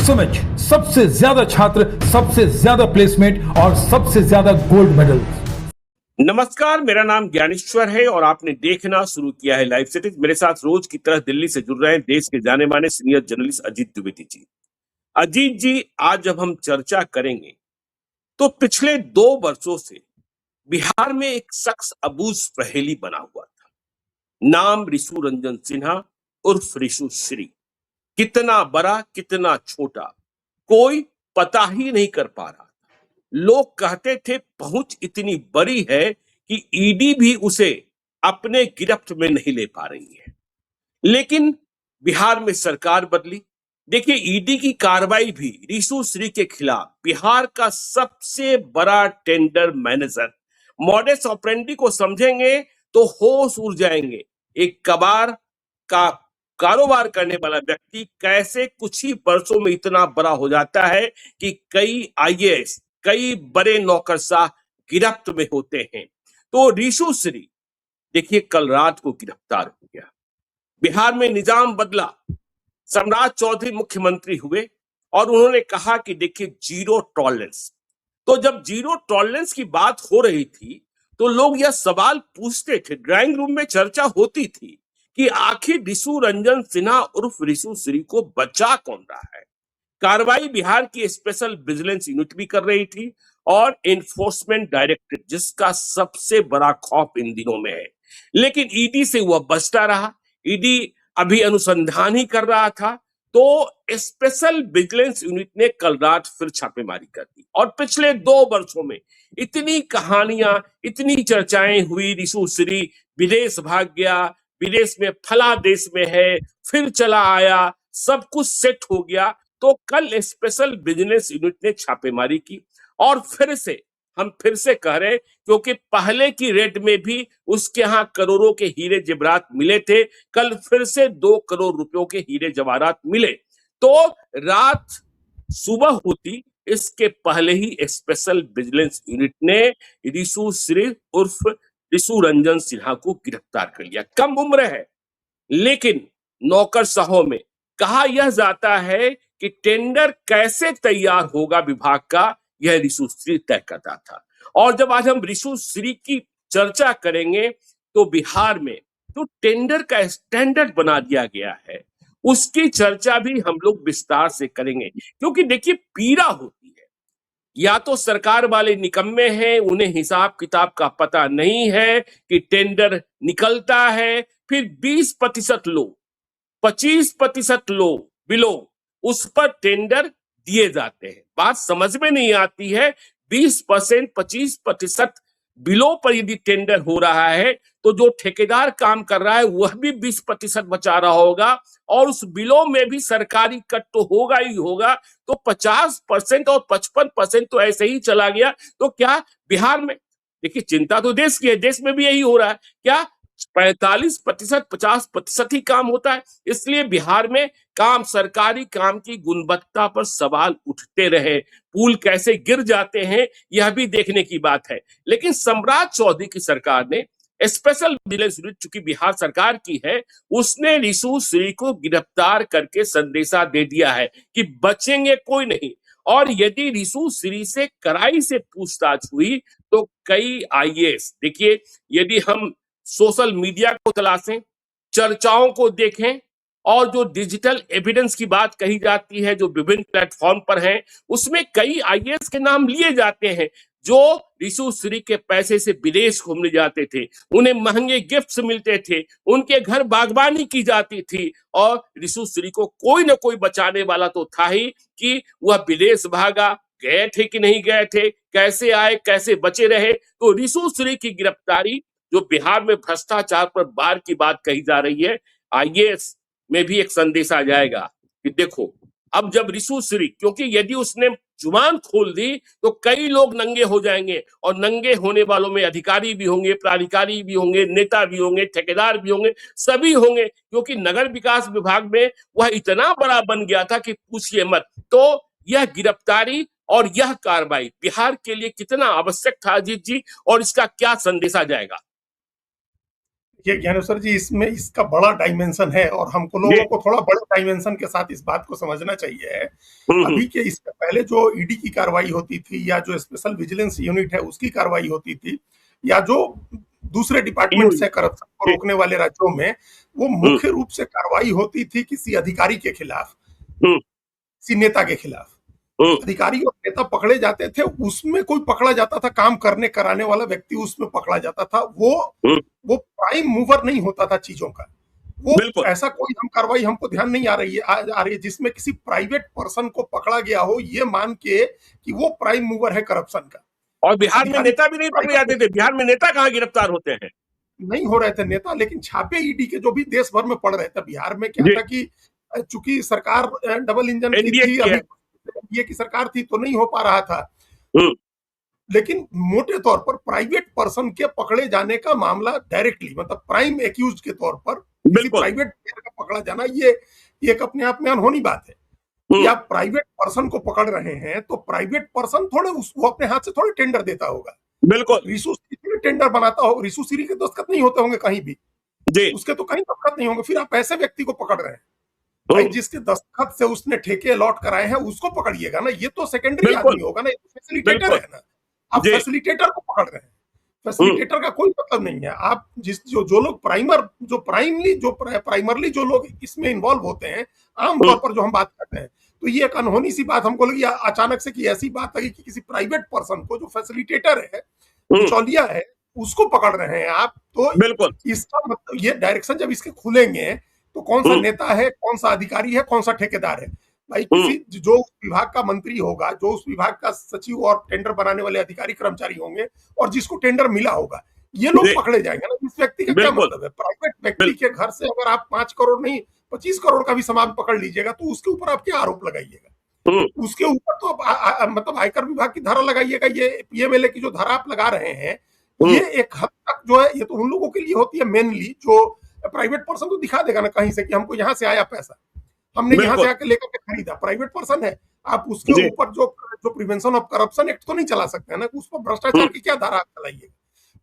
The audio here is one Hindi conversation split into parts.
सुमिच, सबसे ज्यादा छात्र, सबसे ज्यादा प्लेसमेंट और सबसे ज्यादा गोल्ड मेडल। नमस्कार, मेरा नाम ज्ञानेश्वर है और आपने देखना शुरू किया है लाइव सिटीज। मेरे साथ रोज की तरह दिल्ली से जुड़ रहे हैं देश के जाने माने सीनियर जर्नलिस्ट अजीत द्विवेदी जी। अजीत जी, आज जब हम चर्चा करेंगे तो पिछले 2 वर्षों से बिहार में एक शख्स अबूझ पहेली बना हुआ था। नाम रिशु रंजन सिन्हा उर्फ रिशु श्री। कितना बड़ा कितना छोटा कोई पता ही नहीं कर पा रहा। लोग कहते थे पहुंच इतनी बड़ी है कि ईडी भी उसे अपने गिरफ्त में नहीं ले पा रही है। लेकिन बिहार में सरकार बदली। देखिए, ईडी की कार्रवाई भी रिशु श्री के खिलाफ बिहार का सबसे बड़ा टेंडर मैनेजर। मॉडस ऑपरेंडी को समझेंगे तो होश उड़ जाएंगे। एक कबाड़ का कारोबार करने वाला व्यक्ति कैसे कुछ ही वर्षों में इतना बड़ा हो जाता है कि कई आईएएस, कई बड़े नौकरशाह गिरफ्त में होते हैं। तो रिशु श्री देखिए कल रात को गिरफ्तार हो गया। बिहार में निजाम बदला, सम्राट चौधरी मुख्यमंत्री हुए और उन्होंने कहा कि देखिए जीरो टॉलरेंस। तो जब जीरो टॉलरेंस की बात हो रही थी तो लोग यह सवाल पूछते थे, ड्राइंग रूम में चर्चा होती थी कि आखिर रिशु रंजन सिन्हा उर्फ रिशु श्री को बचा कौन रहा है। कार्रवाई बिहार की स्पेशल विजिलेंस यूनिट भी कर रही थी और एनफोर्समेंट डायरेक्टरेट, जिसका सबसे बड़ा खौफ इन दिनों में है। लेकिन ईडी से वह बचता रहा। ईडी अभी अनुसंधान ही कर रहा था तो स्पेशल विजिलेंस यूनिट ने कल रात फिर छापेमारी कर दी और पिछले 2 वर्षों में इतनी कहानियां, इतनी चर्चाएं हुई। रिशु श्री विदेश भाग गया, विदेश में फला देश में है, फिर चला आया, सब कुछ सेट हो गया। तो कल स्पेशल विजिलेंस यूनिट ने छापेमारी की और हम फिर से कह रहे हैं क्योंकि पहले की रेड में भी उसके यहाँ करोड़ों के हीरे जवाहरात मिले थे। कल फिर से 2 करोड़ रुपयों के हीरे जवाहरात मिले। तो रात सुबह होती इसके पहले ही स्पेशल विजिलेंस यूनिट ने रिशु श्री उर्फ रिशु रंजन सिन्हा को गिरफ्तार कर लिया। कम उम्र है लेकिन नौकरशाहों में कहा यह जाता है कि टेंडर कैसे तैयार होगा विभाग का, यह रिशु श्री तय करता था। और जब आज हम रिशु श्री की चर्चा करेंगे तो बिहार में तो टेंडर का स्टैंडर्ड बना दिया गया है, उसकी चर्चा भी हम लोग विस्तार से करेंगे। क्योंकि देखिए पीड़ा होती है, या तो सरकार वाले निकम्मे हैं, उन्हें हिसाब किताब का पता नहीं है कि टेंडर निकलता है, फिर 20% लो, 25% लो बिलो, उस पर टेंडर दिए जाते हैं। बात समझ में नहीं आती है। 20%, 25% बिलो पर यदि टेंडर हो रहा है तो जो ठेकेदार काम कर रहा है वह भी 20% बचा रहा होगा और उस बिलो में भी सरकारी कट तो होगा ही होगा। तो 50% और 55% तो ऐसे ही चला गया। तो क्या बिहार में, देखिए चिंता तो देश की है, देश में भी यही हो रहा है। क्या 45%, 50% ही काम होता है? इसलिए बिहार में काम, सरकारी काम की गुणवत्ता पर सवाल उठते रहे। पुल कैसे गिर जाते हैं यह भी देखने की बात है। लेकिन सम्राट चौधरी की सरकार ने स्पेशल विजिलेंस यूनिट, चूंकि बिहार सरकार की है, उसने रिशु श्री को गिरफ्तार करके संदेशा दे दिया है कि बचेंगे कोई नहीं। और यदि रिशु श्री से कड़ाई से पूछताछ हुई तो कई आईएएस, देखिए यदि हम सोशल मीडिया को तलाशें, चर्चाओं को देखें और जो डिजिटल एविडेंस की बात कही जाती है जो विभिन्न प्लेटफॉर्म पर है, उसमें कई आईएएस के नाम लिए जाते हैं जो रिशु श्री के पैसे से विदेश घूमने जाते थे, उन्हें महंगे गिफ्ट्स मिलते थे, उनके घर बागवानी की जाती थी और रिशु श्री को कोई ना कोई बचाने वाला तो था ही कि वह विदेश भागा, गए थे कि नहीं गए थे, कैसे आए, कैसे बचे रहे। तो रिशु श्री की गिरफ्तारी, जो बिहार में भ्रष्टाचार पर बार की बात कही जा रही है, आईएएस में भी एक संदेश आ जाएगा कि देखो अब जब रिशु श्री, क्योंकि यदि उसने जुबान खोल दी तो कई लोग नंगे हो जाएंगे और नंगे होने वालों में अधिकारी भी होंगे, प्राधिकारी भी होंगे, नेता भी होंगे, ठेकेदार भी होंगे, सभी होंगे। क्योंकि नगर विकास विभाग में वह इतना बड़ा बन गया था कि पूछिए मत। तो यह गिरफ्तारी और यह कार्रवाई बिहार के लिए कितना आवश्यक था अजीत जी, और इसका क्या संदेशा जाएगा? ये ज्ञानेश्वर जी, इसमें इसका बड़ा डायमेंशन है और हमको जी। लोगों को थोड़ा बड़े डायमेंशन के साथ इस बात को समझना चाहिए है। अभी के इससे पहले जो ईडी की कार्रवाई होती थी या जो स्पेशल विजिलेंस यूनिट है उसकी कार्रवाई होती थी या जो दूसरे डिपार्टमेंट से करप्शन को रोकने वाले राज्यों में, वो मुख्य रूप से कार्रवाई होती थी किसी अधिकारी के खिलाफ, किसी नेता के खिलाफ। अधिकारी और नेता पकड़े जाते थे, उसमें कोई पकड़ा जाता था, काम करने कराने वाला व्यक्ति उसमें पकड़ा जाता था। वो प्राइम मूवर नहीं होता था चीजों का। वो ऐसा कोई हम कार्रवाई हमको ध्यान नहीं आ रही है जिसमें किसी प्राइवेट पर्सन को पकड़ा गया हो ये मान के कि वो प्राइम मूवर है करप्शन का। और बिहार में नेता भी नहीं पकड़े जाते थे। बिहार में नेता कहाँ गिरफ्तार होते हैं? नहीं हो रहे थे नेता, लेकिन छापे ईडी के जो भी देश भर में पड़ रहे थे। बिहार में क्या था कि चूंकि सरकार डबल इंजन की थी, अभी एनडीए की सरकार थी, तो नहीं हो पा रहा था। लेकिन मोटे तौर पर प्राइवेट पर्सन के पकड़े जाने का मामला डायरेक्टली, मतलब प्राइम एक्यूज के तौर पर किसी प्राइवेट का पकड़ा जाना, ये एक अपने आप में अनहोनी बात है। या प्राइवेट पर्सन को पकड़ रहे हैं तो प्राइवेट पर्सन थोड़े वो अपने हाथ से थोड़े टेंडर देता होगा। बिल्कुल। रिसु सीरी टेंडर बनाता होगा, रिसु सीरी के दस्तखत नहीं होते होंगे कहीं भी जी। उसके तो कहीं दस्तखत नहीं होंगे, फिर आप ऐसे व्यक्ति को पकड़ रहे हैं। भाई जिसके दस्तखत से उसने ठेके अलॉट कराए हैं उसको पकड़िएगा ना, ये तो सेकेंडरी आदमी होगा ना, ये तो फैसिलिटेटर है ना। आप फैसिलिटेटर को पकड़ रहे हैं, फैसिलिटेटर का कोई मतलब नहीं है। आप जो लोग प्राइमरली जो लोग इसमें इन्वॉल्व होते हैं, आमतौर पर जो हम बात करते हैं, तो ये एक अनहोनी सी बात हमको लगी अचानक से कि ऐसी बात आई कि किसी प्राइवेट पर्सन को जो फैसिलिटेटर है, बिचौलिया है, उसको पकड़ रहे हैं आप। तो बिल्कुल इसका मतलब ये डायरेक्शन जब इसके खुलेंगे तो कौन सा नेता है, कौन सा अधिकारी है, कौन सा ठेकेदार है। भाई किसी जो विभाग का मंत्री होगा, जो उस विभाग का सचिव और टेंडर बनाने वाले अधिकारी कर्मचारी होंगे और जिसको टेंडर मिला होगा, ये लोग पकड़े जाएंगे ना। इस व्यक्ति का क्या मतलब है? प्राइवेट व्यक्ति के घर से अगर आप 5 करोड़ नहीं 25 करोड़ का भी सामान पकड़ लीजिएगा तो उसके ऊपर आप क्या आरोप लगाइएगा? उसके ऊपर तो आप मतलब आयकर विभाग की धारा लगाइएगा। ये पीएमएलए की जो धारा आप लगा रहे हैं, ये एक हद तक जो है ये तो उन लोगों के लिए होती है मेनली, जो प्राइवेट पर्सन तो दिखा देगा ना कहीं से कि हमको यहाँ से आया पैसा, हमने यहाँ से आके लेकर के खरीदा। प्राइवेट पर्सन है, आप उसके ऊपर जो प्रिवेंशन ऑफ करप्शन एक्ट तो नहीं चला सकते हैं ना, उस पर भ्रष्टाचार की क्या धारा आप चलाइएगा?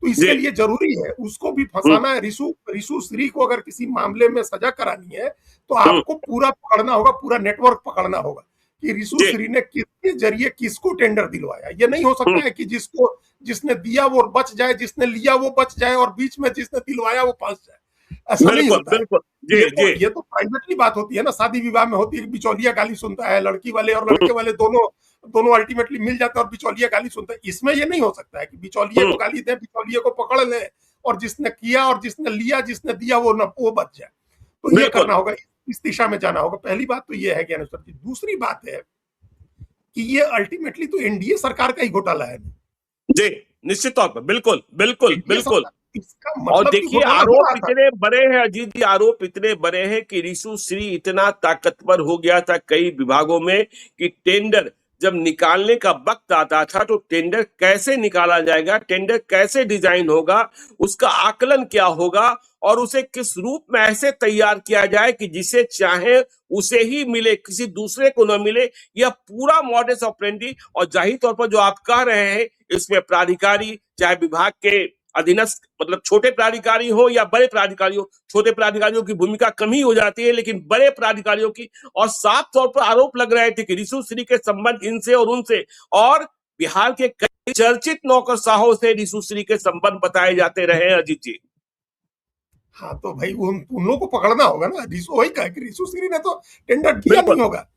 तो इसके लिए जरूरी है उसको भी फंसाना है। रिसु श्री को अगर किसी मामले में सजा करानी है तो आपको पूरा पकड़ना होगा, पूरा नेटवर्क पकड़ना होगा कि रिसु श्री ने किसके जरिए किसको टेंडर दिलवाया। ये नहीं हो सकता है कि जिसने दिया वो बच जाए, जिसने लिया वो बच जाए और बीच में जिसने दिलवाया वो फंस जाए। ऐसा नहीं होता है। ये तो प्राइवेटली बात होती है ना, शादी विवाह में होती है। बिचौलिया गाली सुनता है, लड़की वाले और लड़के वाले दोनों अल्टीमेटली मिल जाते हैं और बिचौलिया गाली सुनता है। इसमें ये नहीं हो सकता है कि बिचौलिया को गाली दे, बिचौलिया को पकड़ ले और जिसने किया और जिसने लिया, जिसने दिया वो बच जाए। तो ये करना होगा, इस दिशा में जाना होगा। पहली बात तो ये है ज्ञानेश्वर जी। दूसरी बात है कि ये अल्टीमेटली तो एनडीए सरकार का ही घोटाला है जी, निश्चित तौर पर। बिल्कुल बिल्कुल बिल्कुल। और देखिए आरोप इतने बड़े हैं अजीत जी, आरोप इतने बड़े हैं कि रिसु श्री इतना ताकतवर हो गया था कई विभागों में कि टेंडर जब निकालने का वक्त आता था तो टेंडर कैसे निकाला जाएगा, टेंडर कैसे डिजाइन होगा, उसका आकलन क्या होगा और उसे किस रूप में ऐसे तैयार किया जाए कि जिसे चाहे उसे ही मिले, किसी दूसरे को न मिले। यह पूरा मॉडस ऑपरेंडी। और जाहिर तौर पर जो आप कह रहे हैं, इसमें प्राधिकारी चाहे विभाग के अधीनस्थ, मतलब छोटे प्राधिकारी हो या बड़े प्राधिकारी हो, छोटे प्राधिकारियों की भूमिका कम ही हो जाती है, लेकिन बड़े प्राधिकारियों की। और साफ तौर पर आरोप लग रहे थे कि रिसु श्री के संबंध इनसे और उनसे, और बिहार के कई चर्चित नौकरशाहों से रिसु श्री के संबंध बताए जाते रहे। अजीत जी हाँ, तो भाई उन लोगों को पकड़ना होगा ना। वही कहा कि रिसु श्री ने तो टेंडर किया नहीं होगा।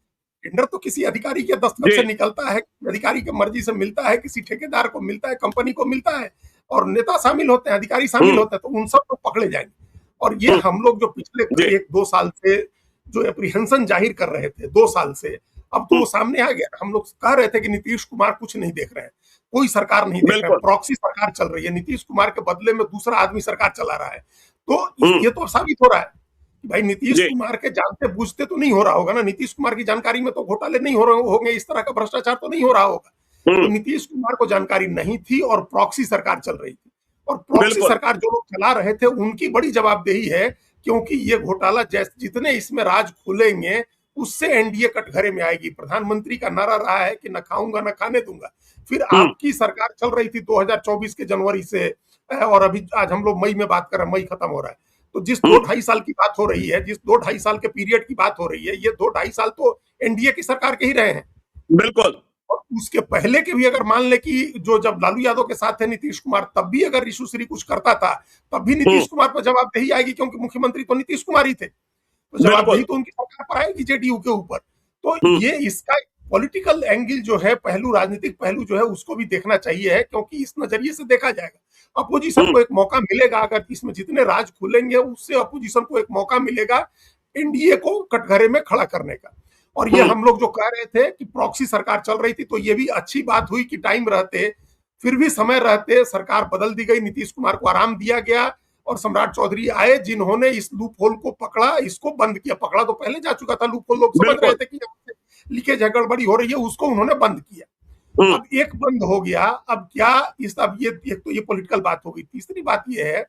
टेंडर तो किसी अधिकारी के दस्तखत से निकलता है, अधिकारी की मर्जी से मिलता है, किसी ठेकेदार को मिलता है, कंपनी को मिलता है, और नेता शामिल होते हैं, अधिकारी शामिल होते हैं, तो उन सब को पकड़े जाएंगे। और ये हम लोग जो पिछले 1-2 साल से जो एप्रीहेंशन जाहिर कर रहे थे, 2 साल से, अब तो वो सामने आ गया। हम लोग कह रहे थे कि नीतीश कुमार कुछ नहीं देख रहे हैं, कोई सरकार नहीं देख रहा है, प्रॉक्सी सरकार चल रही है, नीतीश कुमार के बदले में दूसरा आदमी सरकार चला रहा है। तो ये तो साबित हो रहा है कि भाई नीतीश कुमार के जानते बूझते तो नहीं हो रहा होगा ना, नीतीश कुमार की जानकारी में तो घोटाले नहीं हो रहे होंगे, इस तरह का भ्रष्टाचार तो नहीं हो रहा होगा। तो नीतीश कुमार को जानकारी नहीं थी और प्रॉक्सी सरकार चल रही थी। और प्रॉक्सी सरकार जो लोग चला रहे थे उनकी बड़ी जवाबदेही है, क्योंकि ये घोटाला जितने इसमें राज खुलेंगे उससे एनडीए कटघरे में आएगी। प्रधानमंत्री का नारा रहा है कि न खाऊंगा न खाने दूंगा। फिर आपकी सरकार चल रही थी 2024 के जनवरी से, और अभी आज हम लोग मई में बात कर रहे हैं, मई खत्म हो रहा है। तो जिस 2-2.5 साल की बात हो रही है, जिस 2-2.5 साल के पीरियड की बात हो रही है, ये 2-2.5 साल तो एनडीए की सरकार के ही रहे हैं। बिल्कुल। और उसके पहले के भी अगर मान ले कि जो जब लालू यादव के साथ थे नीतीश कुमार, तब भी अगर ऋषु श्री कुछ करता था, तब भी नीतीश कुमार पर जवाबदेही आएगी, क्योंकि मुख्यमंत्री तो नीतीश कुमार ही थे। तो जवाबदेही तो उनकी सरकार पर आएगी, जेडीयू के ऊपर। तो ये इसका पॉलिटिकल एंगल जो है, पहलू, राजनीतिक पहलू जो है, उसको भी देखना चाहिए है, क्योंकि इस नजरिए से देखा जाएगा। अपोजिशन को एक मौका मिलेगा, अगर इसमें जितने राज खुलेंगे उससे अपोजिशन को एक मौका मिलेगा एनडीए को कटघरे में खड़ा करने का। और ये हम लोग जो कह रहे थे कि प्रॉक्सी सरकार चल रही थी, तो ये भी अच्छी बात हुई कि टाइम रहते, फिर भी समय रहते सरकार बदल दी गई, नीतीश कुमार को आराम दिया गया और सम्राट चौधरी आए, जिन्होंने इस लूप होल को पकड़ा, इसको बंद किया। पकड़ा तो पहले जा चुका था लूप होल, लोग समझ रहे थे कि लीकेज है, गड़बड़ी हो रही है, उसको उन्होंने बंद किया। अब एक बंद हो गया, अब क्या अब ये तो ये पॉलिटिकल बात हो गई। तीसरी बात ये है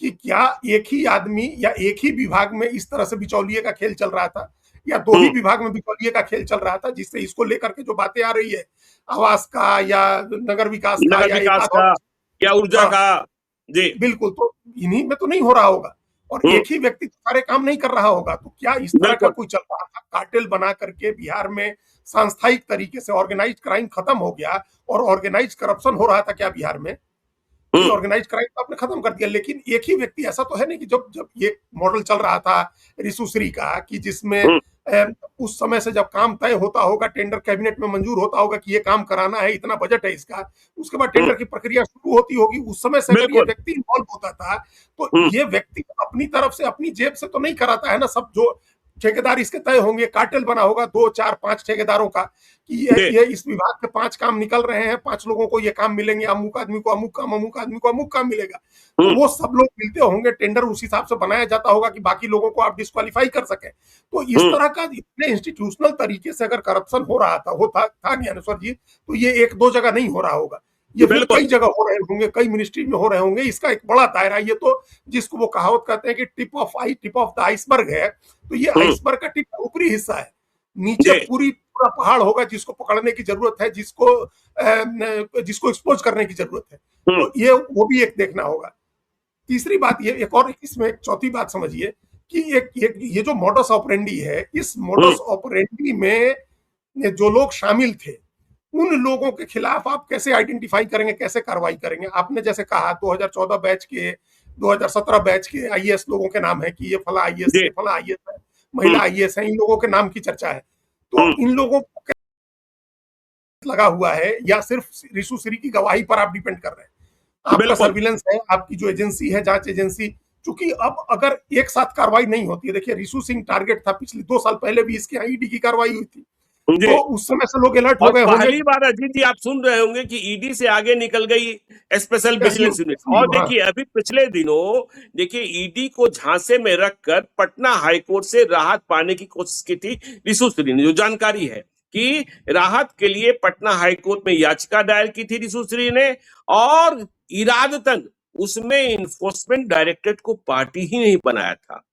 कि क्या एक ही आदमी या एक ही विभाग में इस तरह से बिचौलिए का खेल चल रहा था, या दो ही विभाग में बिचौलिए का खेल चल रहा था, जिससे इसको लेकर के जो बातें आ रही है आवास का या नगर विकास का या ऊर्जा का, जी बिल्कुल, तो इन्हीं में तो नहीं हो रहा होगा। और एक ही व्यक्ति सारे काम नहीं कर रहा होगा। तो क्या इस तरह का कोई चल रहा था, कार्टेल बना करके बिहार में सांस्थायिक तरीके से ऑर्गेनाइज्ड क्राइम खत्म हो गया और ऑर्गेनाइज्ड करप्शन हो रहा था क्या बिहार में? ऑर्गेनाइज क्राइम तो आपने खत्म कर दिया, लेकिन एक ही व्यक्ति, ऐसा तो है नहीं कि जब ये मॉडल चल रहा था ऋषुश्री का, कि जिसमें उस समय से जब काम तय होता होगा, टेंडर कैबिनेट में मंजूर होता होगा कि ये काम कराना है, इतना बजट है इसका, उसके बाद टेंडर की प्रक्रिया शुरू होती होगी, उस समय से अगर ये व्यक्ति इन्वॉल्व होता था, तो ये व्यक्ति अपनी तरफ से, अपनी जेब से तो नहीं कराता है ना। सब जो ठेकेदार इसके तय होंगे, कार्टेल बना होगा 2, 4, 5 ठेकेदारों का, कि ये इस विभाग के 5 काम निकल रहे हैं, 5 लोगों को ये काम मिलेंगे, अमुक आदमी को अमुक काम, अमुक आदमी को अमुक काम मिलेगा। तो वो सब लोग मिलते होंगे, टेंडर उस हिसाब से बनाया जाता होगा कि बाकी लोगों को आप डिस्क्वालीफाई कर सके। तो इस तरह का इतने इंस्टीट्यूशनल तरीके से अगर करप्शन हो रहा था ज्ञानेश्वर जी, तो ये 1-2 जगह नहीं हो रहा होगा, ये फिर कई जगह हो रहे होंगे, कई मिनिस्ट्री में हो रहे होंगे। इसका एक बड़ा दायरा, ये तो जिसको वो कहावत कहते हैं कि टिप ऑफ द आइसबर्ग है, तो ये आइसबर्ग का टिप ऊपरी हिस्सा है, नीचे पूरा पहाड़ होगा जिसको पकड़ने की जरूरत है, जिसको एक्सपोज करने की जरूरत है। तो ये वो भी एक देखना होगा। तीसरी बात ये, एक और इसमें एक चौथी बात समझिए कि ये जो मोडस ऑपरेंडी है, इस मोडस ऑपरेंडी में जो लोग शामिल थे, उन लोगों के खिलाफ आप कैसे आइडेंटिफाई करेंगे, कैसे कार्रवाई करेंगे? आपने जैसे कहा 2014 बैच के, 2017 बैच के आईएएस लोगों के नाम है कि ये फला आईएएस है, फला आईएएस है, महिला आईएएस है, इन लोगों के नाम की चर्चा है। तो इन लोगों को लगा हुआ है या सिर्फ ऋषुश्री की गवाही पर आप डिपेंड कर रहे हैं? आपका सर्विलेंस है, आपकी जो एजेंसी है, जांच एजेंसी, चूंकि अब अगर एक साथ कार्रवाई नहीं होती है, देखिए ऋषु सिंह टारगेट था, पिछले 2 साल पहले भी इसके यहाँ ईडी की कार्रवाई हुई थी, तो उस समय से लोग अलर्ट हो गए होंगे। पहली बार अजीत जी आप सुन रहे होंगे कि ईडी से आगे निकल गई स्पेशल विजिलेंस यूनिट। और देखिए अभी पिछले दिनों देखिए ईडी को झांसे में रखकर पटना हाईकोर्ट से राहत पाने की कोशिश की थी ऋषुश्री ने। जो जानकारी है कि राहत के लिए पटना हाईकोर्ट में याचिका दायर की थी ऋषुश्री ने, और इरादतन उसमें इन्फोर्समेंट डायरेक्टरेट को पार्टी ही नहीं बनाया था।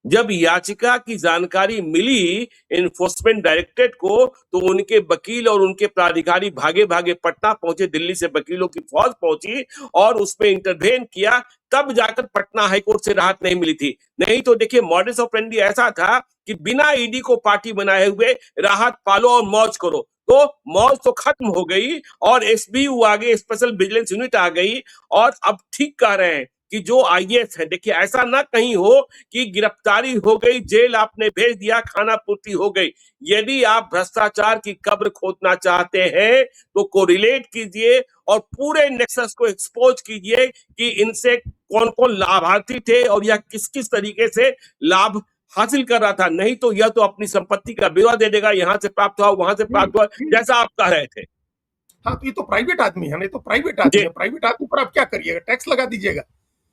जब याचिका की जानकारी मिली इन्फोर्समेंट डायरेक्टरेट को, तो उनके वकील और उनके प्राधिकारी भागे भागे पटना पहुंचे, दिल्ली से वकीलों की फौज पहुंची और उसमें इंटरवेन किया, तब जाकर पटना हाईकोर्ट से राहत नहीं मिली थी। नहीं तो देखिए मॉडस ऑपरेंडी ऐसा था कि बिना ईडी को पार्टी बनाए हुए राहत पालो और मौज करो। तो मौज तो खत्म हो गई और एसबीयू आ गई, स्पेशल विजिलेंस यूनिट आ गई। और अब ठीक कह रहे हैं कि जो आईएएस है, देखिए ऐसा ना कहीं हो कि गिरफ्तारी हो गई, जेल आपने भेज दिया, खाना पूर्ति हो गई। यदि आप भ्रष्टाचार की कब्र खोदना चाहते हैं तो कोरिलेट कीजिए और पूरे नेक्सस को एक्सपोज कीजिए कि इनसे कौन कौन लाभार्थी थे और यह किस किस तरीके से लाभ हासिल कर रहा था। नहीं तो यह तो अपनी संपत्ति का ब्यौरा दे देगा, यहां से प्राप्त हुआ, वहां से प्राप्त हुआ, जैसा आप कह रहे थे। हाँ, तो ये तो प्राइवेट आदमी है, नहीं तो प्राइवेट आदमी है, प्राइवेट आदमी पर आप क्या करिएगा, टैक्स लगा दीजिएगा।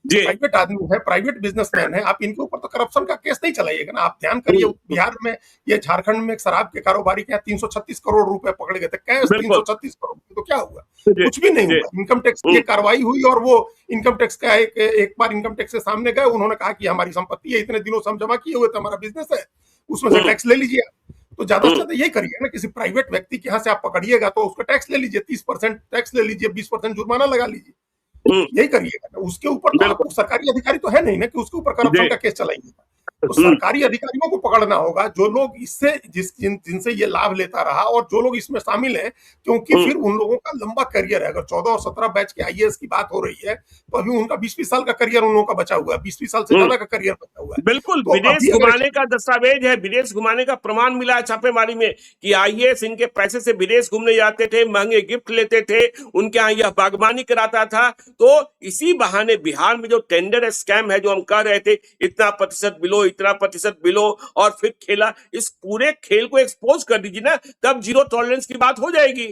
प्राइवेट आदमी है, प्राइवेट बिजनेसमैन है, आप इनके ऊपर तो करप्शन का केस नहीं चलाइएगा ना। आप ध्यान करिए, बिहार में, ये झारखंड में एक शराब के कारोबारी के 336 करोड़ रुपए पकड़े गए थे, कैश 336 करोड़, तो क्या हुआ? कुछ भी नहीं हुआ। इनकम टैक्स की कार्रवाई हुई और वो इनकम टैक्स का एक बार इनकम टैक्स के सामने गए, उन्होंने कहा कि हमारी संपत्ति है, इतने दिनों से हम जमा किए हुए थे, हमारा बिजनेस है, उसमें से टैक्स ले लीजिए। तो ज्यादा से ज्यादा यही करिए ना, किसी प्राइवेट व्यक्ति के यहाँ से आप पकड़िएगा तो उसका टैक्स ले लीजिए, 30% टैक्स ले लीजिए, 20% जुर्माना लगा लीजिए, हम्म, यही करिएगा ना। उसके ऊपर तो बिल्कुल आपको सरकारी अधिकारी तो है नहीं ना कि उसके ऊपर करप्शन जी का केस चलाइएगा। तो हम्म, सरकारी अधिकारियों को पकड़ना होगा, जो लोग इससे जिनसे ये लाभ लेता रहा और जो लोग इसमें शामिल हैं, क्योंकि हम्म, फिर उन लोगों का लंबा करियर है। अगर 14 और 17 बैच के आईएएस की बात हो रही है, तो अभी उनका 20-20 साल का करियर उन लोगों का बचा हुआ है, 20-20 साल से हम्म। ज्यादा का करियर बचा हुआ है। बिल्कुल, तो विदेश अभी अगर घुमाने का दस्तावेज है, विदेश घुमाने का प्रमाण मिला है छापेमारी में कि आईएएस इनके पैसे से विदेश घूमने जाते थे, महंगे गिफ्ट लेते थे, उनके यहाँ यह बागबानी कराता था। तो इसी बहाने बिहार में जो टेंडर स्कैम है, जो हम कह रहे थे इतना प्रतिशत बिलो, इतना प्रतिशत बिलो, और फिर खेला, इस पूरे खेल को एक्सपोज कर दीजिए ना, तब जीरो टॉलरेंस की बात हो जाएगी।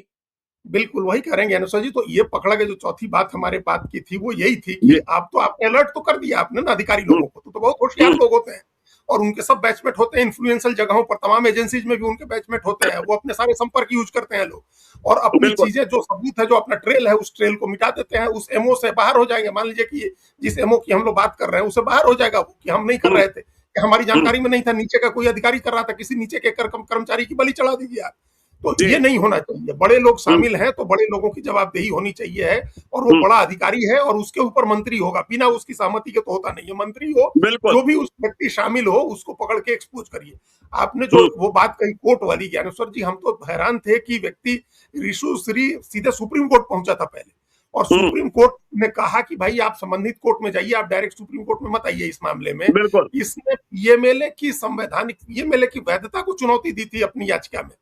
बिल्कुल वही करेंगे अनुसार जी। तो ये पकड़ा गया, जो चौथी बात हमारे बात की थी वो यही थी कि जी आप तो आपने अलर्ट तो कर दिया आपने ना अधिकारी हम्म, लोगों को, तो बहुत होशियार हम्म, लोग होते हैं और उनके सब बैचमेट होते हैं इन्फ्लुएंशियल जगहों पर, तमाम एजेंसीज में भी उनके बैचमेट होते हैं, वो अपने सारे संपर्क यूज करते हैं लोग, और अपनी बिल्कुल चीजें जो सबूत है, जो अपना ट्रेल है, उस ट्रेल को मिटा देते हैं, उस एमओ से बाहर हो जाएंगे। मान लीजिए कि जिस एमओ की हम लोग बात कर रहे हैं उससे बाहर हो जाएगा वो, कि हम नहीं कर हम्म, रहे थे, कि हमारी हम्म, जानकारी में नहीं था, नीचे का कोई अधिकारी कर रहा था, किसी नीचे के कर्मचारी की बलि चढ़ा दीजिए आप। तो जी ये नहीं होना चाहिए। बड़े लोग हम्म, शामिल हैं तो बड़े लोगों की जवाबदेही होनी चाहिए है, और वो हम्म, बड़ा अधिकारी है और उसके ऊपर मंत्री होगा, बिना उसकी सहमति के तो होता नहीं है। मंत्री हो, बिल्कुल जो भी उस व्यक्ति शामिल हो उसको पकड़ के एक्सपोज करिए। आपने जो हम्म, वो बात कही कोर्ट वाली, ज्ञानेश्वर जी, हम तो हैरान थे कि व्यक्ति ऋषु श्री सीधे सुप्रीम कोर्ट पहुंचा था पहले, और हम्म, सुप्रीम कोर्ट ने कहा कि भाई आप संबंधित कोर्ट में जाइए, आप डायरेक्ट सुप्रीम कोर्ट में मत आइए इस मामले में। बिल्कुल इसने पीएमएलए की संवैधानिक, पीएमएलए की वैधता को चुनौती दी थी अपनी याचिका में।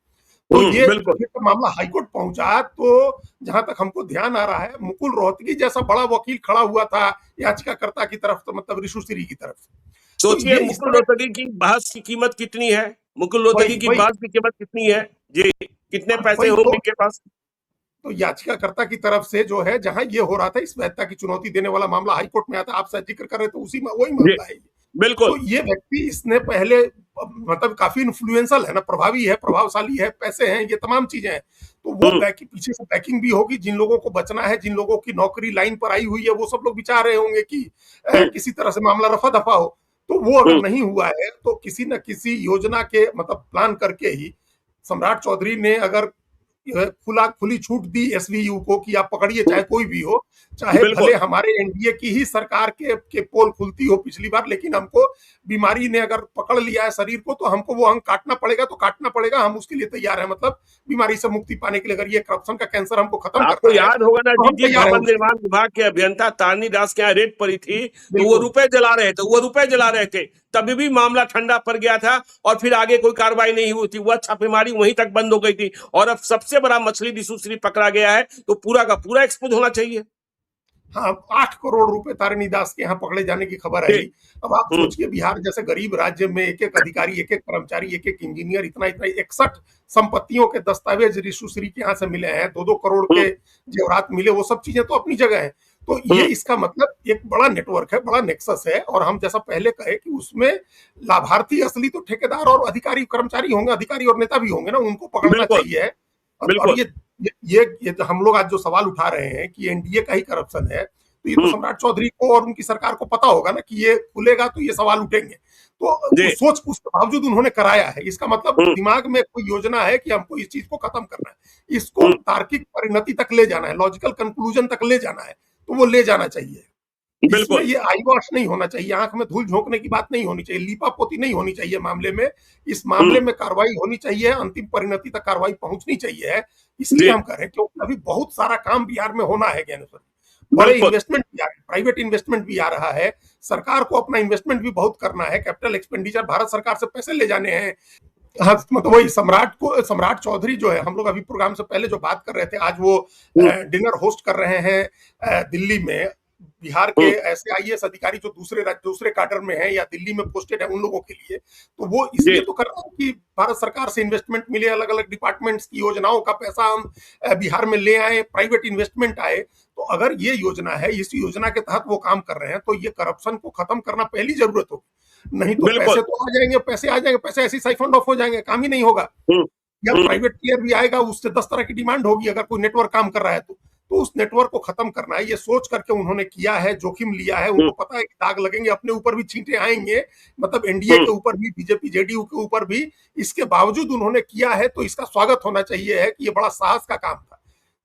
तो ये बिल्कुल जब मामला हाईकोर्ट पहुंचा, तो जहां तक हमको ध्यान आ रहा है, मुकुल रोहतगी जैसा बड़ा वकील खड़ा हुआ था याचिकाकर्ता की तरफ, तो मतलब ऋषु श्री की तरफ से। तो सोचिए ये इस मुकुल तरह, रोहतगी की बहस की कीमत कितनी है, मुकुल रोहतगी वही की वही बहस की कीमत कितनी है जी, कितने पैसे वही होंगे इनके पास। तो याचिकाकर्ता की तरफ से जो है, जहां ये हो रहा था, इस वैधता की चुनौती देने वाला मामला हाईकोर्ट में आता, आप शायद जिक्र कर रहे थे उसी में, वही जी मामला है ये। तो बिल्कुल ये व्यक्ति, इसने पहले मतलब काफी इन्फ्लुएंशियल है ना, प्रभावी है, प्रभावशाली है, पैसे हैं, ये तमाम चीजें हैं। तो वो हम्म, बैकिंग, पीछे से बैकिंग भी होगी। जिन लोगों को बचना है, जिन लोगों की नौकरी लाइन पर आई हुई है, वो सब लोग विचार रहे होंगे कि हम्म, किसी तरह से मामला रफा दफा हो। तो वो अगर हम्म, नहीं हुआ है, तो किसी न किसी योजना के मतलब प्लान करके ही सम्राट चौधरी ने अगर खुली छूट दी एसवीयू को कि आप पकड़िए, हम्म, चाहे कोई भी हो, चाहे भले बिल्कुल हमारे एनडीए की ही सरकार के पोल खुलती हो पिछली बार, लेकिन हमको बीमारी ने अगर पकड़ लिया है शरीर को, तो हमको वो अंग काटना पड़ेगा, तो काटना पड़ेगा, हम उसके लिए तैयार हैं। मतलब बीमारी से मुक्ति पाने के लिए, अगर ये करप्शन का कैंसर हमको खत्म आपको करना है, याद होगा ना तो जी हम जी, तैयार हैं भवन उसके लिए। निर्माण विभाग के अभियंता तारनी दास के यहाँ रेड पड़ी थी, तो वो बिल्कुल रुपए जला रहे थे, वो रुपए जला रहे थे, तभी भी मामला ठंडा पड़ गया था, और फिर आगे कोई कार्रवाई नहीं हुई थी, वह छापेमारी वहीं तक बंद हो गई थी। और अब सबसे बड़ा मछली ऋषु श्री पकड़ा गया है, तो पूरा का पूरा एक्सपोज होना चाहिए। हाँ, 8 करोड़ रुपए तारिणी दास के यहाँ पकड़े जाने की खबर जी आई। अब आप हम्म, सोचिए, बिहार जैसे गरीब राज्य में एक एक अधिकारी, एक एक कर्मचारी, एक एक इंजीनियर, इतना इतना 61 संपत्तियों के दस्तावेज ऋषु श्री के यहाँ से मिले हैं, 2-2 करोड़ हम्म, के जेवरात मिले, वो सब चीजें तो अपनी जगह है। तो ये हम्म, इसका मतलब एक बड़ा नेटवर्क है, बड़ा नेक्सस है, और हम जैसा पहले कहे कि उसमें लाभार्थी असली तो ठेकेदार और अधिकारी कर्मचारी होंगे, अधिकारी और नेता भी होंगे ना, उनको पकड़ना बिल्कुल चाहिए। और बिल्कुल ये जो हम लोग आज जो सवाल उठा रहे हैं कि एनडीए का ही करप्शन है, तो ये तो हम्म, सम्राट चौधरी को और उनकी सरकार को पता होगा ना कि ये खुलेगा तो ये सवाल उठेंगे। तो जी उस सोच, उसके बावजूद उन्होंने कराया है, इसका मतलब हम्म, दिमाग में कोई योजना है कि हमको इस चीज को खत्म करना है, इसको हम्म, तार्किक परिणति तक ले जाना है, लॉजिकल कंक्लूजन तक ले जाना है, तो वो ले जाना चाहिए। इसमें बिल्कुल ये आई वॉश नहीं होना चाहिए, आंख में धूल झोंकने की बात नहीं होनी चाहिए, लीपापोती नहीं होनी चाहिए मामले में। इस मामले हम्म, में कार्रवाई होनी चाहिए, अंतिम परिणति तक कार्रवाई पहुंचनी चाहिए है। इसलिए जी हम कह रहे हैं क्योंकि अभी बहुत सारा काम बिहार में होना है ज्ञानेश्वर, बड़े बिल्कुल इन्वेस्टमेंट भी आ रहे हैं, प्राइवेट इन्वेस्टमेंट भी आ रहा है, सरकार को अपना इन्वेस्टमेंट भी बहुत करना है, कैपिटल एक्सपेंडिचर भारत सरकार से पैसे ले जाने हैं। हाँ, मतलब वही सम्राट चौधरी जो है, हम लोग अभी प्रोग्राम से पहले जो बात कर रहे थे, आज वो हम्म, डिनर होस्ट कर रहे हैं दिल्ली में। बिहार के हम्म, ऐसे आईएएस अधिकारी जो दूसरे काडर में है या दिल्ली में पोस्टेड है, उन लोगों के लिए, तो वो जी इसलिए तो कर रहा है कि भारत सरकार से इन्वेस्टमेंट मिले, अलग अलग डिपार्टमेंट्स की योजनाओं का पैसा हम बिहार में ले आए, प्राइवेट इन्वेस्टमेंट आए। तो अगर ये योजना है, इस योजना के तहत वो काम कर रहे हैं, तो ये करप्शन को खत्म करना पहली जरूरत होगी। नहीं तो बिल्कुल पैसे तो आ जाएंगे, पैसे ऐसे साइफंड ऑफ हो जाएंगे, काम ही नहीं होगा। हम्म, या हम्म, प्राइवेट प्लेयर भी आएगा, उससे 10 तरह की डिमांड होगी, अगर कोई नेटवर्क काम कर रहा है तो तो उस नेटवर्क को खत्म करना है, ये सोच करके उन्होंने किया है, जोखिम लिया है। उनको पता है कि दाग लगेंगे, अपने ऊपर भी छींटे आएंगे, मतलब एनडीए के ऊपर भी, बीजेपी जेडीयू के ऊपर भी। इसके बावजूद उन्होंने किया है, तो इसका स्वागत होना चाहिए है कि ये बड़ा साहस का काम था,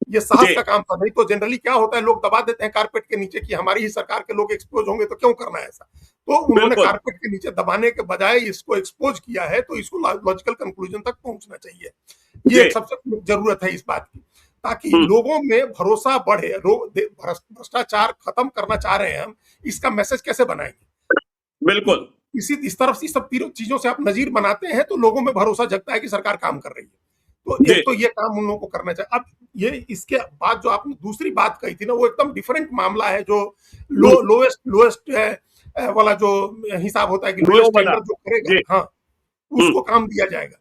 ये साहस का काम था। नहीं तो जनरली क्या होता है, लोग दबा देते हैं कारपेट के नीचे कि हमारी ही सरकार के लोग एक्सपोज होंगे तो क्यों करना है ऐसा। तो उन्होंने कारपेट के नीचे दबाने के बजाय इसको एक्सपोज किया है, तो इसको लॉजिकल कंक्लूजन तक पहुंचना चाहिए। ये एक सबसे जरूरत है इस बात की, ताकि लोगों में भरोसा बढ़े। भ्रष्टाचार खत्म करना चाह रहे हैं हम, इसका मैसेज कैसे बनाएंगे? बिल्कुल इस तरफ से सब चीजों से आप नजीर बनाते हैं तो लोगों में भरोसा जगता है कि सरकार काम कर रही है। तो एक तो ये काम उन लोगों को करना चाहिए। अब ये इसके बाद जो आपने दूसरी बात कही थी ना, वो एकदम डिफरेंट मामला है, जो लोएस्ट वाला जो हिसाब होता है कि लोएस्ट टेंडर जो करेगा, हाँ, उसको काम दिया जाएगा।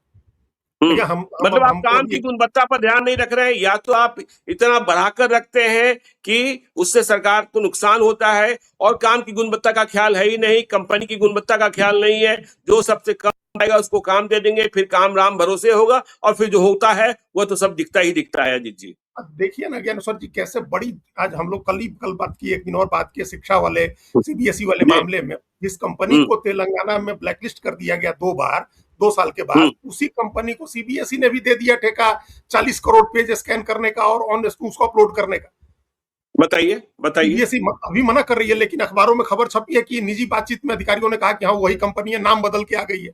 मतलब आप काम की गुणवत्ता पर ध्यान नहीं रख रहे हैं, या तो आप इतना बढ़ाकर रखते हैं कि उससे सरकार को नुकसान होता है, और काम की गुणवत्ता का ख्याल है ही नहीं, कंपनी की गुणवत्ता का ख्याल नहीं है। जो सबसे कम आएगा उसको काम दे देंगे, फिर काम राम भरोसे होगा, और फिर जो होता है वो तो सब दिखता ही दिखता है। अजीत जी देखिए ना ज्ञानेश्वर जी, कैसे बड़ी, आज हम लोग कल बात की, एक दिन और बात की, शिक्षा वाले सीबीएसई वाले मामले में, जिस कंपनी को तेलंगाना में ब्लैकलिस्ट कर दिया गया 2 बार 2 साल के बाद, उसी कंपनी को सीबीएसई ने भी दे दिया ठेका 40 करोड़ पेज स्कैन करने का और ऑन उसको अपलोड करने का। बताइए सीबीएसई अभी मना कर रही है, लेकिन अखबारों में खबर छपी है कि निजी बातचीत में अधिकारियों ने कहा कि हाँ वही कंपनी है, नाम बदल के आ गई है।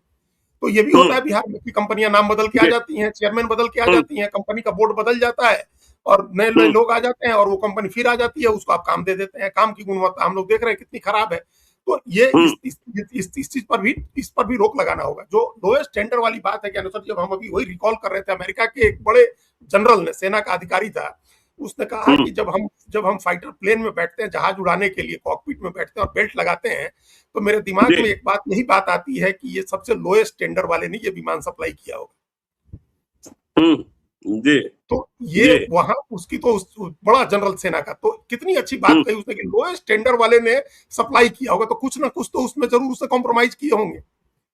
तो ये भी होता है बिहार में कि कंपनियां नाम बदल के आ जाती हैं, चेयरमैन बदल के आ जाती हैं, कंपनी का बोर्ड बदल जाता है और नए नए लोग आ जाते हैं और वो कंपनी फिर आ जाती है, उसको आप काम दे देते हैं। काम की गुणवत्ता हम लोग देख रहे हैं कितनी खराब है। तो ये इस चीज पर भी रोक लगाना होगा। जो लोएस्ट टेंडर वाली बात है कि अनुसार, जब हम अभी वही रिकॉल कर रहे थे, अमेरिका के एक बड़े जनरल ने, सेना का अधिकारी था, उसने कहा कि जब हम फाइटर प्लेन में बैठते हैं, जहाज उड़ाने के लिए कॉकपिट में बैठते हैं और बेल्ट लगाते हैं, तो मेरे दिमाग में यही बात आती है कि ये सबसे लोएस्ट टेंडर वाले ने ये विमान सप्लाई किया होगा। तो ये वहां उसकी तो बड़ा जनरल सेना का, तो कितनी अच्छी बात कही उसने कि लोएस्ट टेंडर वाले ने सप्लाई किया होगा, तो कुछ ना कुछ तो उसमें जरूर उससे कॉम्प्रोमाइज किए होंगे।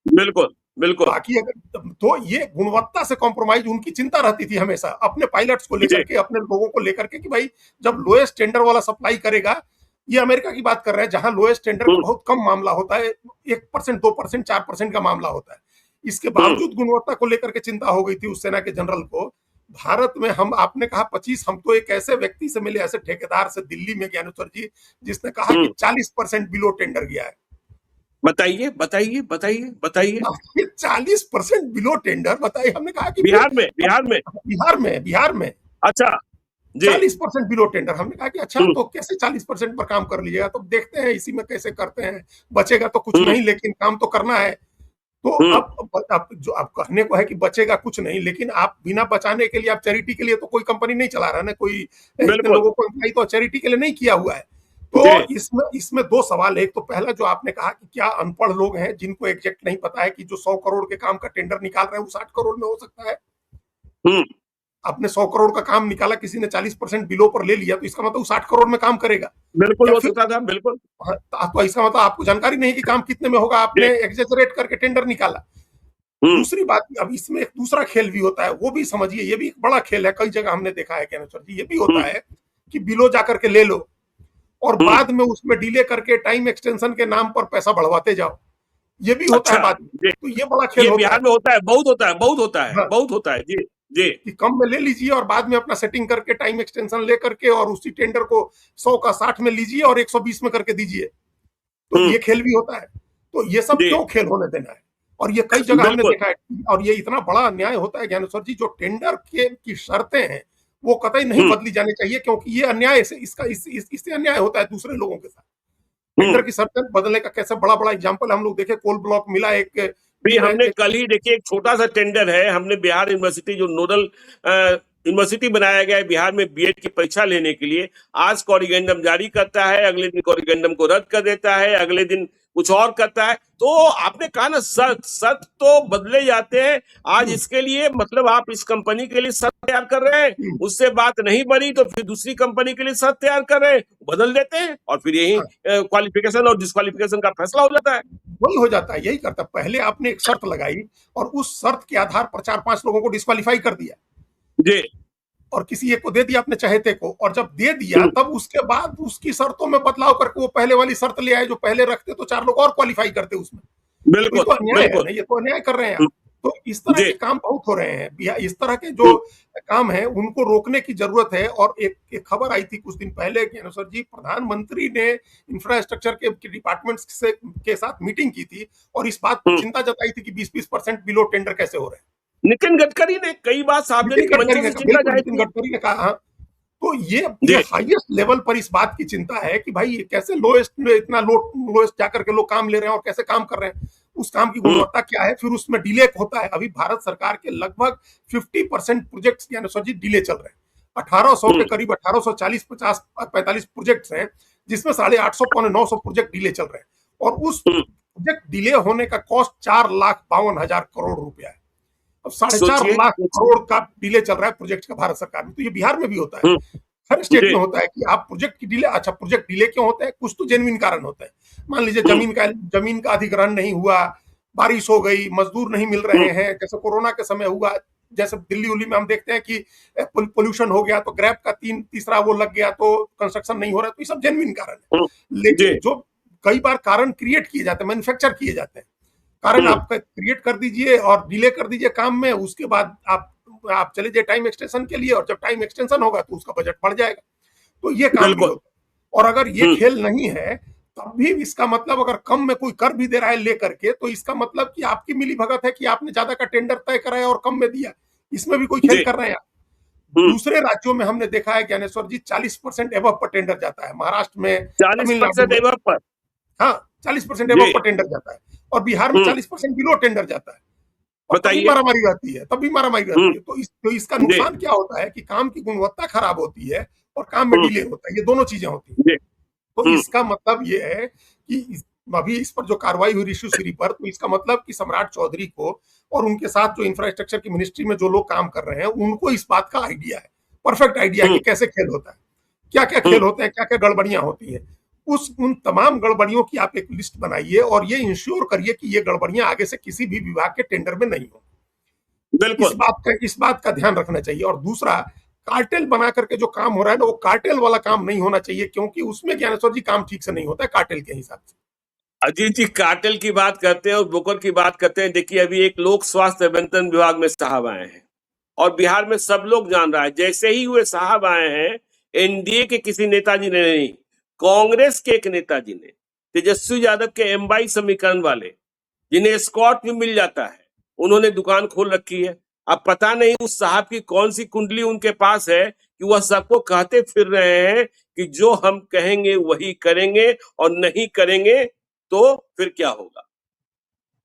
बिल्कुल बाकी अगर तो ये गुणवत्ता से कॉम्प्रोमाइज उनकी चिंता रहती थी हमेशा, अपने पायलट्स को लेकर के, अपने लोगों को लेकर के, कि भाई जब लोएस्ट टेंडर वाला सप्लाई करेगा, ये अमेरिका की बात कर रहे हैं जहां लोएस्ट टेंडर का बहुत कम मामला होता है, 1%, 2%, 4% का मामला होता है। इसके बावजूद गुणवत्ता को लेकर के चिंता हो गई थी उस सेना के जनरल को। भारत में आपने कहा 25, हम तो एक ऐसे व्यक्ति से मिले, ऐसे ठेकेदार से दिल्ली में, ज्ञानेश्वर जी, जिसने कहा कि 40% बिलो टेंडर गया है। बताइए 40% बिलो टेंडर, बताइए। हमने कहा कि बिहार में अच्छा 40% बिलो टेंडर। हमने कहा कि अच्छा, तो कैसे 40% पर काम कर लीजिएगा? तो देखते हैं इसी में कैसे करते हैं, बचेगा तो कुछ नहीं, लेकिन काम तो करना है। तो अब जो आप कहने को है कि बचेगा कुछ नहीं, लेकिन आप बिना बचाने के लिए, आप चैरिटी के लिए तो कोई कंपनी नहीं चला रहा ना, कोई इतने लोगों को एम्प्लॉय तो चैरिटी के लिए नहीं किया हुआ है। तो इसमें 2 सवाल है। एक तो पहला जो आपने कहा कि क्या अनपढ़ लोग हैं जिनको एग्जैक्ट नहीं पता है कि जो 100 करोड़ के काम का टेंडर निकाल रहे हैं वो 60 करोड़ में हो सकता है। आपने 100 करोड़ का काम निकाला, किसी ने 40% बिलो पर ले लिया, तो इसका मतलब 60 करोड़ में काम करेगा। बिल्कुल हो सकता था, बिल्कुल। तो इसका मतलब आपको जानकारी नहीं कि काम कितने में होगा, आपने एग्जैजरेट करके टेंडर निकाला। दूसरी बात, अब इसमें एक दूसरा खेल भी होता है, वो भी समझिए, ये भी एक बड़ा खेल है। कई जगह हमने देखा है ज्ञानेश्वर जी, ये भी होता है कि बिलो जाकर के ले लो और बाद में उसमें डिले करके टाइम एक्सटेंशन के नाम पर पैसा बढ़वाते जाओ। ये भी होता है बाद में। तो ये बड़ा खेल होता है, बिहार में होता है, बहुत होता है जी कि कम में ले लीजिए और बाद में अपना सेटिंग करके टाइम एक्सटेंशन ले करके और उसी टेंडर को 100 का 60 में लीजिए और 120 में करके दीजिए। तो ये खेल भी होता है। तो ये सब क्यों खेल होने देना है? और ये कई जगह हमने देखा है, और ये इतना बड़ा अन्याय होता है ज्ञानेश्वर जी। जो टेंडर की शर्तें हैं वो कतई नहीं बदली जानी चाहिए, क्योंकि ये अन्याय से इससे अन्याय होता है दूसरे लोगों के साथ। टेंडर की शर्तें बदलने का कैसे बड़ा एग्जाम्पल हम लोग देखे। कोल ब्लॉक मिला एक, हमने कल ही देखिए, एक छोटा सा टेंडर है, हमने बिहार यूनिवर्सिटी, जो नोडल यूनिवर्सिटी बनाया गया है बिहार में बीएड की परीक्षा लेने के लिए, आज कॉरिगेंडम जारी करता है, अगले दिन कॉरिगेंडम को रद्द कर देता है, अगले दिन कुछ और करता है। तो आपने कहा ना, शर्त तो बदले जाते हैं। आज इसके लिए मतलब आप इस कंपनी के लिए शर्त तैयार कर रहे हैं, उससे बात नहीं बनी तो फिर दूसरी कंपनी के लिए शर्त तैयार कर रहे हैं, बदल देते हैं, और फिर यही क्वालिफिकेशन और डिस्क्वालिफिकेशन का फैसला हो जाता है। वही हो जाता है, यही करता है। पहले आपने एक शर्त लगाई और उस शर्त के आधार पर 4-5 लोगों को डिस्क्वालीफाई कर दिया जी। और किसी एक को दे दिया अपने चहेते को, और जब दे दिया तब उसके बाद उसकी शर्तों में बदलाव करके वो पहले वाली शर्त ले आए जो पहले रखते तो 4 लोग और क्वालिफाई करते उसमें। तो ये बिल्कुल तो अन्याय है बिल्कुल। ना, ये तो अन्याय कर रहे हैं आप। तो इस तरह जी। के काम बहुत हो रहे हैं, इस तरह के जो काम है उनको रोकने की जरूरत है। और एक खबर आई थी कुछ दिन पहले कि अनुसर जी, प्रधानमंत्री ने इंफ्रास्ट्रक्चर के डिपार्टमेंट से के साथ मीटिंग की थी और इस बात पर चिंता जताई थी कि 20% बिलो टेंडर कैसे हो रहे हैं। नितिन गडकरी ने कई बार नितिन सार्वजनिक गडकरी मंचों ने से कहा, चिंता बिल्कुल जाहिर नितिन की है। गडकरी ने कहा। हाँ, तो ये जी। हाईएस्ट लेवल पर इस बात की चिंता है कि भाई ये कैसे लोएस्ट में इतना लोएस्ट जाकर के लोग काम ले रहे हैं और कैसे काम कर रहे हैं, उस काम की गुणवत्ता क्या है, फिर उसमें डिले होता है। अभी भारत सरकार के लगभग 50% प्रोजेक्ट्स के अनुसार जी डिले चल रहे हैं। 1800 के करीब 1840 50 45 प्रोजेक्ट्स हैं, जिसमें 850 पौने 900 प्रोजेक्ट डिले चल रहे हैं। और उस प्रोजेक्ट डिले होने का कॉस्ट 4,52,000 करोड़ रुपया है। अब 4.5 सोचिए लाख करोड़ का डिले चल रहा है प्रोजेक्ट का भारत सरकार में। तो ये बिहार में भी होता है, हर स्टेट जी। में होता है कि आप प्रोजेक्ट की डिले। अच्छा, प्रोजेक्ट डिले क्यों होता है? कुछ तो जेन्युइन कारण होता है। मान लीजिए जमीन का अधिग्रहण नहीं हुआ, बारिश हो गई, मजदूर नहीं मिल रहे हैं, जैसे कोरोना के समय हुआ। जैसे दिल्ली उल्ली में हम देखते हैं कि पोल्यूशन हो गया तो ग्रैब का तीसरा वो लग गया तो कंस्ट्रक्शन नहीं हो रहा। तो ये सब जेन्युइन कारण है। जी। लेकिन जो कई बार कारण क्रिएट किए जाते हैं, मैन्युफैक्चर किए जाते हैं, कारण आप क्रिएट कर दीजिए और डिले कर दीजिए काम में, उसके बाद आप चले जाइए टाइम एक्सटेंशन के लिए, और जब टाइम एक्सटेंशन होगा तो उसका बजट बढ़ जाएगा। तो ये काम भी होता है। और अगर ये खेल नहीं है तब भी इसका मतलब, अगर कम में कोई कर भी दे रहा है लेकर के, तो इसका मतलब कि आपकी मिली भगत है कि आपने ज्यादा का टेंडर तय कराया और कम में दिया। इसमें भी कोई खेल कर रहे हैं आप। दूसरे राज्यों में हमने देखा है ज्ञानेश्वर जी, 40% एबव पर टेंडर जाता है। महाराष्ट्र में, 40% तमिलनाडु में, एवं पर। हाँ 40% जी। एबव पर टेंडर जाता है। और बिहार में 40% बिलो टेंडर जाता है। और तभी बताइए। मारामारी रहती है, तभी मारामारी रहती है। तो इसका जी। नुकसान क्या होता है कि काम की गुणवत्ता खराब होती है और काम में डिले होता है। ये दोनों चीजें होती हैं। जी। तो इसका मतलब ये है कि अभी इस पर जो कार्रवाई हुई ऋषि श्री पर, तो इसका मतलब कि सम्राट चौधरी को और उनके साथ जो इंफ्रास्ट्रक्चर की मिनिस्ट्री में जो लोग काम कर रहे हैं, उनको इस बात का आइडिया है, परफेक्ट आइडिया है कि कैसे खेल होता है, क्या क्या खेल होते हैं, क्या क्या गड़बड़ियां होती हैं। उन तमाम गड़बड़ियों की आप एक लिस्ट बनाइए और ये इंश्योर करिए कि ये गड़बड़ियां आगे से किसी भी विभाग के टेंडर में नहीं हो। बिल्कुल। इस बात का ध्यान रखना चाहिए। और दूसरा, कार्टेल बना करके जो काम हो रहा है ना, वो कार्टेल वाला काम नहीं होना चाहिए, क्योंकि उसमें ज्ञानेश्वर जी काम ठीक से नहीं होता है कार्टेल के हिसाब से। अजीत जी, कार्टेल की बात करते हैं और बुकर की बात करते हैं। देखिए, अभी एक लोक स्वास्थ्य अभियंत्रण विभाग में साहब आए हैं और बिहार में सब लोग जान रहा है। जैसे ही हुए साहब आए हैं, एनडीए के किसी नेताजी ने नहीं, कांग्रेस के एक नेताजी ने, तेजस्वी यादव के एमवाई समीकरण वाले, जिन्हें स्कॉट भी मिल जाता है, उन्होंने दुकान खोल रखी है। अब पता नहीं उस साहब की कौन सी कुंडली उनके पास है कि वह सबको कहते फिर रहे हैं कि जो हम कहेंगे वही करेंगे और नहीं करेंगे तो फिर क्या होगा।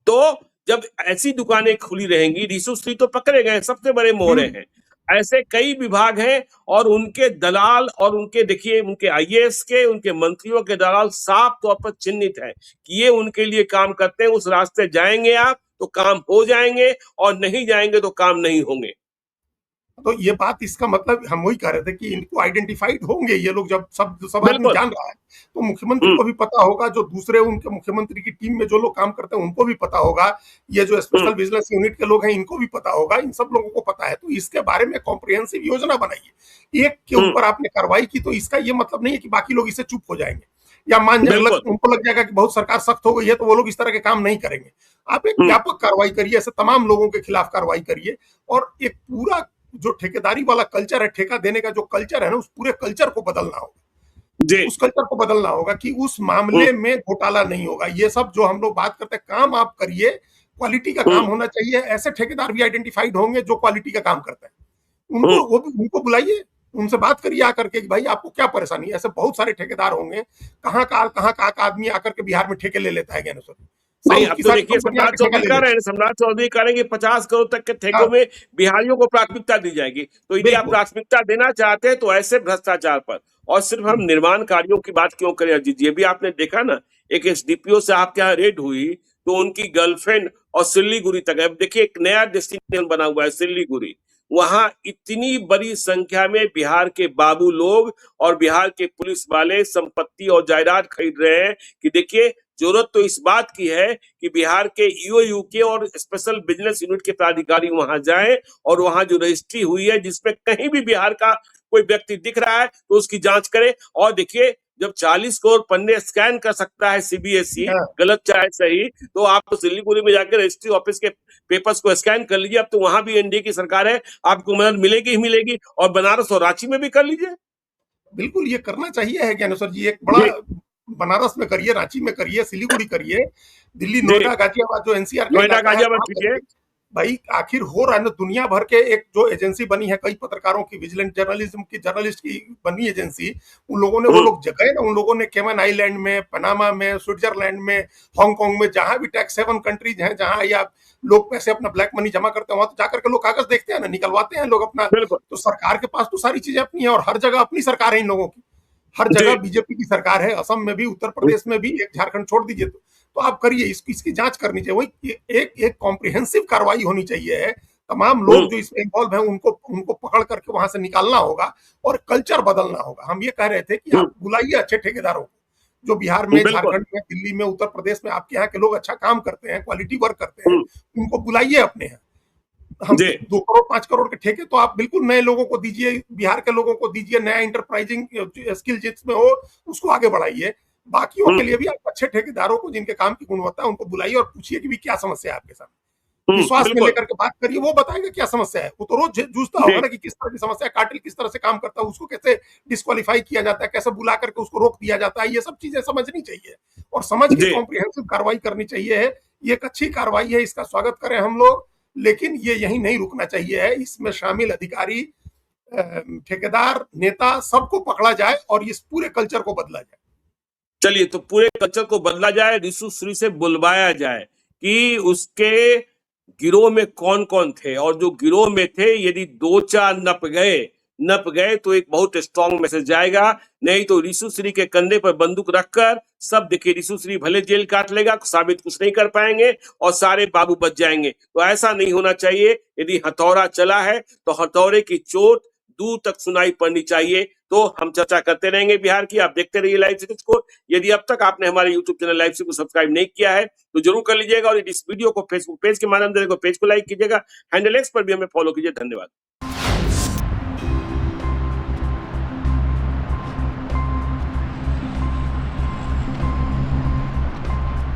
तो जब ऐसी दुकानें खुली रहेंगी, ऋषि तो पकड़े गए, सबसे बड़े मोहरे हैं। ऐसे कई विभाग हैं और उनके दलाल और उनके, देखिए, उनके आईएएस के, उनके मंत्रियों के दलाल साफ तौर पर चिन्हित है कि ये उनके लिए काम करते हैं। उस रास्ते जाएंगे आप तो काम हो जाएंगे और नहीं जाएंगे तो काम नहीं होंगे। तो ये बात, इसका मतलब हम वही कह रहे थे कि इनको आइडेंटिफाइड होंगे ये लोग, जब सब आदमी जान रहा है तो मुख्यमंत्री को भी पता होगा, जो दूसरे उनके मुख्यमंत्री की टीम में जो लोग काम करते हैं उनको भी पता होगा, ये जो स्पेशल विजिलेंस यूनिट के लोग हैं इनको भी पता होगा, इन सब लोगों को पता है। तो इसके बारे में कॉम्प्रिहेंसिव योजना बनाइए। एक के ऊपर आपने कार्रवाई की तो इसका ये मतलब नहीं है कि बाकी लोग इससे चुप हो जाएंगे या उनको लग जाएगा कि बहुत सरकार सख्त हो गई है तो वो लोग इस तरह के काम नहीं करेंगे। आप एक व्यापक कार्रवाई करिए, ऐसे तमाम लोगों के खिलाफ कार्रवाई करिए। और एक पूरा जो ठेकेदारी वाला कल्चर है, ठेका देने का जो कल्चर है ना, उस पूरे कल्चर को बदलना होगा। उस कल्चर को बदलना होगा कि उस मामले में घोटाला नहीं होगा। ये सब जो हम लोग बात करते हैं, काम आप करिए, क्वालिटी का काम होना चाहिए। ऐसे ठेकेदार भी आइडेंटिफाइड होंगे जो क्वालिटी का काम करते हैं, उनको बुलाइए, उनसे बात करिए आकर के कि भाई आपको क्या परेशानी है। ऐसे बहुत सारे ठेकेदार होंगे, कहाँ का आदमी आकर के बिहार में ठेके ले लेता है ज्ञानेश्वर। नहीं, अब तो देखिए सम्राट चौधरी कह रहे हैं, सम्राट चौधरी कह रहे हैं कि 50 करोड़ तक के ठेकों में बिहारियों को प्राथमिकता दी जाएगी। तो यदि आप प्राथमिकता देना चाहते हैं तो ऐसे भ्रष्टाचार पर, और सिर्फ हम निर्माण कार्यों की बात क्यों करें अजीत जी, भी आपने देखा ना, एक एसडीपीओ से आपके यहाँ रेड हुई तो उनकी गर्लफ्रेंड और सिल्लीगुड़ी तक, अब देखिए एक नया डेस्टिनेशन बना हुआ है सिल्लीगुड़ी, वहां इतनी बड़ी संख्या में बिहार के बाबू लोग और बिहार के पुलिस वाले संपत्ति और जायदाद खरीद रहे हैं कि देखिए जरूरत तो इस बात की है कि बिहार के ईओयू के और स्पेशल बिजनेस यूनिट के पदाधिकारी वहां जाएं और वहां जो रजिस्ट्री हुई है जिसमें कहीं भी बिहार का कोई व्यक्ति दिख रहा है तो उसकी जांच करें। और देखिए, जब 40 करोड़ पन्ने स्कैन कर सकता है सीबीएसई, गलत चाहे सही, तो आप तो सिल्लीगुड़ी में जाकर रजिस्ट्री ऑफिस के पेपर्स को स्कैन कर लीजिए। अब तो वहां भी एनडीए की सरकार है, आपको मदद मिलेगी ही मिलेगी। और बनारस और रांची में भी कर लीजिए। बिल्कुल ये करना चाहिए है ज्ञानेश्वर जी। एक बड़ा बनारस में करिए, रांची में करिए, सिलीगुड़ी करिए, दिल्ली, नोएडा, गाजियाबाद जो एनसीआर नोएडा गाजियाबाद कीजिए। भाई आखिर हो रहा है ना, दुनिया भर के एक जो एजेंसी बनी है, कई पत्रकारों की, विजिलेंट जर्नलिज्म की, जर्नलिस्ट की बनी एजेंसी, उन लोगों ने, वो लोग जगह ना, उन लोगों ने केमन आइलैंड में, पनामा में, स्विट्जरलैंड में, हांगकांग में, जहां भी टैक्स हेवन कंट्रीज हैं, जहां या लोग पैसे अपना ब्लैक मनी जमा करते हैं, वहां तो जाकर के लोग कागज देखते हैं ना, निकलवाते हैं लोग अपना। तो सरकार के पास तो सारी चीजें अपनी है और हर जगह अपनी सरकार है इन लोगों की। हर जगह बीजेपी की सरकार है, असम में भी, उत्तर प्रदेश में भी, एक झारखंड छोड़ दीजिए तो आप करिए, इसकी जांच करनी चाहिए। वही एक कॉम्प्रिहेंसिव कार्रवाई होनी चाहिए। तमाम लोग जो इसमें इन्वॉल्व हैं उनको पकड़ करके वहां से निकालना होगा और कल्चर बदलना होगा। हम ये कह रहे थे कि आप बुलाइए अच्छे ठेकेदारों को, जो बिहार में, झारखंड में, दिल्ली में, उत्तर प्रदेश में आपके यहाँ के लोग अच्छा काम करते हैं, क्वालिटी वर्क करते हैं, उनको बुलाइए अपने यहाँ। हम 2 करोड़ 5 करोड़ के ठेके तो आप बिल्कुल नए लोगों को दीजिए, बिहार के लोगों को दीजिए, नया इंटरप्राइजिंग स्किल जिसमें हो उसको आगे बढ़ाइए। बाकियों के लिए भी आप अच्छे ठेकेदारों को, जिनके काम की गुणवत्ता है, उनको बुलाइए और पूछिए कि भी क्या समस्या है आपके सामने। विश्वास में लेकर के बात करिए, वो बताएगा क्या समस्या है। वो तो रोज जूझता होगा ना कि किस तरह की समस्या, कार्टेल किस तरह से काम करता है, उसको कैसे डिस्क्वालीफाई किया जाता है, कैसे बुला करके उसको रोक दिया जाता है। ये सब चीजें समझनी चाहिए और समझ के कॉम्प्रिहेंसिव कार्रवाई करनी चाहिए। ये एक अच्छी कार्रवाई है, इसका स्वागत करें हम लोग, लेकिन ये यहीं नहीं रुकना चाहिए है। इसमें शामिल अधिकारी, ठेकेदार, नेता, सबको पकड़ा जाए और इस पूरे कल्चर को बदला जाए। चलिए, तो पूरे कल्चर को बदला जाए, रिशु श्री से बुलवाया जाए कि उसके गिरोह में कौन कौन थे, और जो गिरोह में थे यदि 2-4 नप गए तो एक बहुत स्ट्रॉन्ग मैसेज जाएगा। नहीं तो रिशु श्री के कंधे पर बंदूक रखकर सब, देखिए, रिशु श्री भले जेल काट लेगा, साबित कुछ नहीं कर पाएंगे और सारे बाबू बच जाएंगे। तो ऐसा नहीं होना चाहिए। यदि हथौड़ा चला है तो हथौड़े की चोट दूर तक सुनाई पड़नी चाहिए। तो हम चर्चा करते रहेंगे बिहार की। आप देखते रहिए लाइव सिटीज को। यदि अब तक आपने हमारे यूट्यूब चैनल लाइव सिटीज को सब्सक्राइब नहीं किया है तो जरूर कर लीजिएगा और इस वीडियो को फेसबुक पेज के माध्यम से पेज को लाइक कीजिएगा। हैंडल एक्स पर भी हमें फॉलो कीजिए। धन्यवाद।